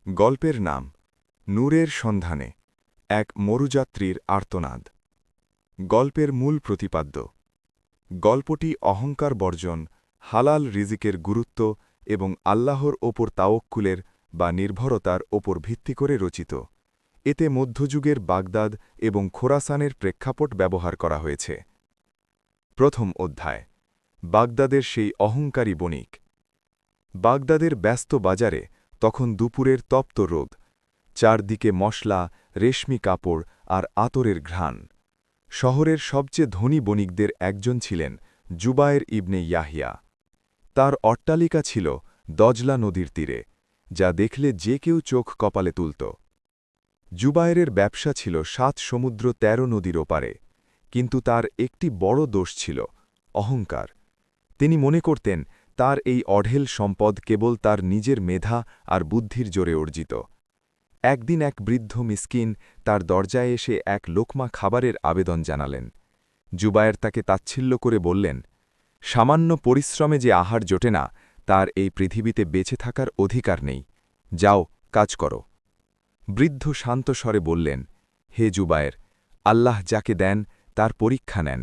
গল্পের নাম নূরের সন্ধানে এক মরুযাত্রীর আর্তনাদ। গল্পের মূল প্রতিপাদ্য। গল্পটি অহংকার বর্জন, হালাল রিজিকের গুরুত্ব এবং আল্লাহর ওপর তাওক্কুলের বা নির্ভরতার ওপর ভিত্তি করে রচিত। এতে মধ্যযুগের বাগদাদ এবং খোরাসানের প্রেক্ষাপট ব্যবহার করা হয়েছে। প্রথম অধ্যায়। বাগদাদের সেই অহংকারী বণিক। বাগদাদের ব্যস্ত বাজারে তখন দুপুরের তপ্ত রোদ, চারদিকে মশলা, রেশমি কাপড় আর আতরের ঘ্রাণ। শহরের সবচেয়ে ধনী বণিকদের একজন ছিলেন জুবায়ের ইবনে ইয়াহিয়া। তার অট্টালিকা ছিল দজলা নদীর তীরে, যা দেখলে যে কেউ চোখ কপালে তুলত। জুবায়েরের ব্যবসা ছিল ৭ সমুদ্র ১৩ নদীর ওপারে, কিন্তু তার একটি বড় দোষ ছিল অহংকার। তিনি মনে করতেন তার এই অঢেল সম্পদ কেবল তার নিজের মেধা আর বুদ্ধির জোরে অর্জিত। একদিন এক বৃদ্ধ মিসকিন তার দরজায় এসে এক লোকমা খাবারের আবেদন জানালেন। জুবায়ের তাকে তাচ্ছিল্য করে বললেন, সামান্য পরিশ্রমে যে আহার জোটে না, তার এই পৃথিবীতে বেঁচে থাকার অধিকার নেই। যাও, কাজ করো। বৃদ্ধ শান্ত স্বরে বললেন, হে জুবায়ের, আল্লাহ যাকে দেন তার পরীক্ষা নেন।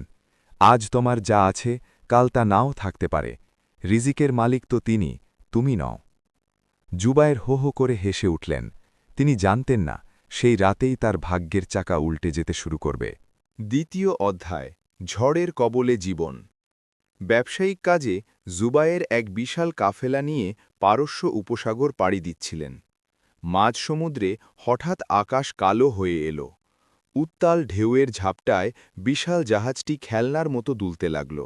আজ তোমার যা আছে কাল তা নাও থাকতে পারে। রিজিকের মালিক তো তিনি, তুমি নও। জুবায়ের হো হো করে হেসে উঠলেন। তিনি জানতেন না সেই রাতেই তার ভাগ্যের চাকা উল্টে যেতে শুরু করবে। দ্বিতীয় অধ্যায়। ঝড়ের কবলে জীবন। ব্যবসায়িক কাজে জুবায়ের এক বিশাল কাফেলা নিয়ে পারস্য উপসাগর পাড়ি দিচ্ছিলেন। মাঝ সমুদ্রে হঠাৎ আকাশ কালো হয়ে এল। উত্তাল ঢেউয়ের ঝাপটায় বিশাল জাহাজটি খেলনার মতো দুলতে লাগল।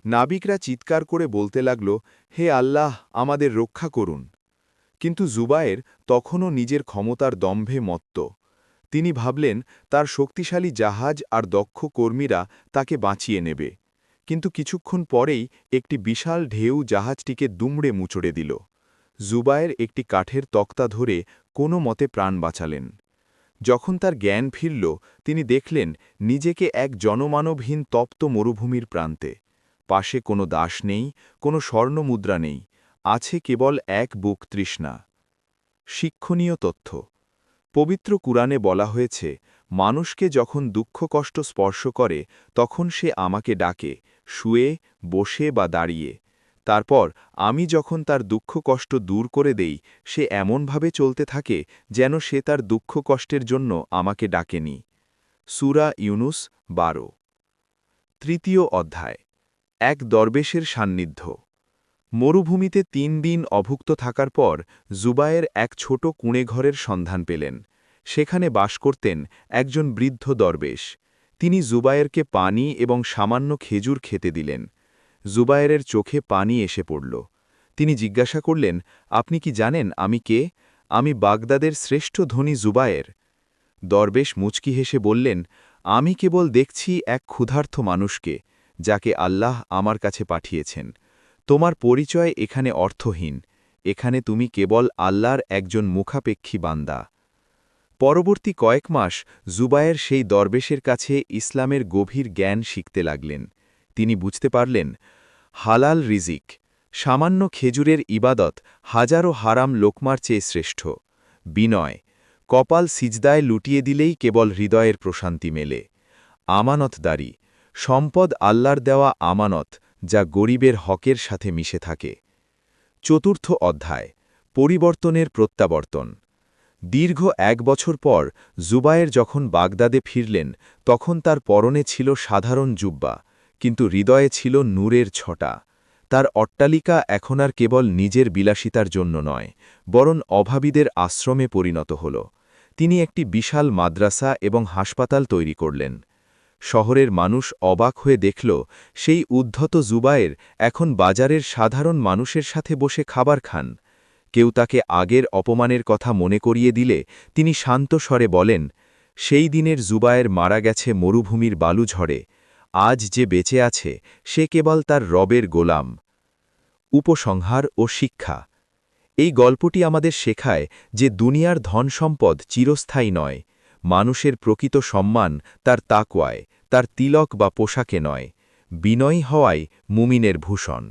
নাবিকরা চিৎকার করে বলতে লাগল, হে আল্লাহ, আমাদের রক্ষা করুন। কিন্তু জুবায়ের তখনও নিজের ক্ষমতার দম্ভে মত্ত। তিনি ভাবলেন তার শক্তিশালী জাহাজ আর দক্ষ কর্মীরা তাকে বাঁচিয়ে নেবে। কিন্তু কিছুক্ষণ পরেই একটি বিশাল ঢেউ জাহাজটিকে দুমড়ে মুচড়ে দিল। জুবায়ের একটি কাঠের তক্তা ধরে কোনো মতে প্রাণ বাঁচালেন। যখন তার জ্ঞান ফিরল, তিনি দেখলেন নিজেকে এক জনমানবহীন তপ্ত মরুভূমির প্রান্তে। পাশে কোনো দাস নেই, কোনো স্বর্ণমুদ্রা নেই, আছে কেবল এক বুক তৃষ্ণা। শিক্ষণীয় তথ্য। পবিত্র কুরআনে বলা হয়েছে, মানুষকে যখন দুঃখ কষ্ট স্পর্শ করে তখন সে আমাকে ডাকে, শুয়ে, বসে বা দাঁড়িয়ে। তারপর আমি যখন তার দুঃখ কষ্ট দূর করে দেই, সে এমনভাবে চলতে থাকে যেন সে তার দুঃখ কষ্টের জন্য আমাকে ডাকেনি। সূরা ইউনুস ১২। তৃতীয় অধ্যায়। এক দরবেশের সান্নিধ্য। মরুভূমিতে ৩ দিন অভুক্ত থাকার পর জুবায়ের এক ছোট কুঁড়েঘরের সন্ধান পেলেন। সেখানে বাস করতেন একজন বৃদ্ধ দরবেশ। তিনি জুবায়েরকে পানি এবং সামান্য খেজুর খেতে দিলেন। জুবায়েরের চোখে পানি এসে পড়ল। তিনি জিজ্ঞাসা করলেন, আপনি কি জানেন আমি কে? আমি বাগদাদের শ্রেষ্ঠ ধনী জুবায়ের। দরবেশ মুচকি হেসে বললেন, আমি কেবল দেখছি এক ক্ষুধার্ত মানুষকে, যাকে আল্লাহ আমার কাছে পাঠিয়েছেন। তোমার পরিচয় এখানে অর্থহীন। এখানে তুমি কেবল আল্লাহর একজন মুখাপেক্ষী বান্দা। পরবর্তী কয়েক মাস জুবায়ের সেই দরবেশের কাছে ইসলামের গভীর জ্ঞান শিখতে লাগলেন। তিনি বুঝতে পারলেন, হালাল রিজিক, সামান্য খেজুরের ইবাদত হাজারো হারাম লোকমার চেয়ে শ্রেষ্ঠ। বিনয়, কপাল সিজদায় লুটিয়ে দিলেই কেবল হৃদয়ের প্রশান্তি মেলে। আমানতদারি, সম্পদ আল্লাহর দেওয়া আমানত, যা গরিবের হকের সাথে মিশে থাকে। চতুর্থ অধ্যায়। পরিবর্তনের প্রত্যাবর্তন। দীর্ঘ ১ বছর পর জুবায়ের যখন বাগদাদে ফিরলেন, তখন তার পরনে ছিল সাধারণ জুব্বা, কিন্তু হৃদয়ে ছিল নূরের ছটা। তার অট্টালিকা এখন আর কেবল নিজের বিলাসিতার জন্য নয়, বরং অভাবীদের আশ্রমে পরিণত হল। তিনি একটি বিশাল মাদ্রাসা এবং হাসপাতাল তৈরি করলেন। শহরের মানুষ অবাক হয়ে দেখল, সেই উদ্ধত জুবায়ের এখন বাজারের সাধারণ মানুষের সাথে বসে খাবার খান। কেউ তাকে আগের অপমানের কথা মনে করিয়ে দিলে তিনি শান্ত স্বরে বলেন, সেই দিনের জুবায়ের মারা গেছে মরুভূমির বালু ঝড়ে। আজ যে বেঁচে আছে সে কেবল তার রবের গোলাম। উপসংহার ও শিক্ষা। এই গল্পটি আমাদের শেখায় যে দুনিয়ার ধন সম্পদ চিরস্থায়ী নয়। মানুষের প্রকৃত সম্মান তার তাকওয়ায়, তার তিলক বা পোশাকে নয়। বিনয়ী হওয়াই মুমিনের ভূষণ।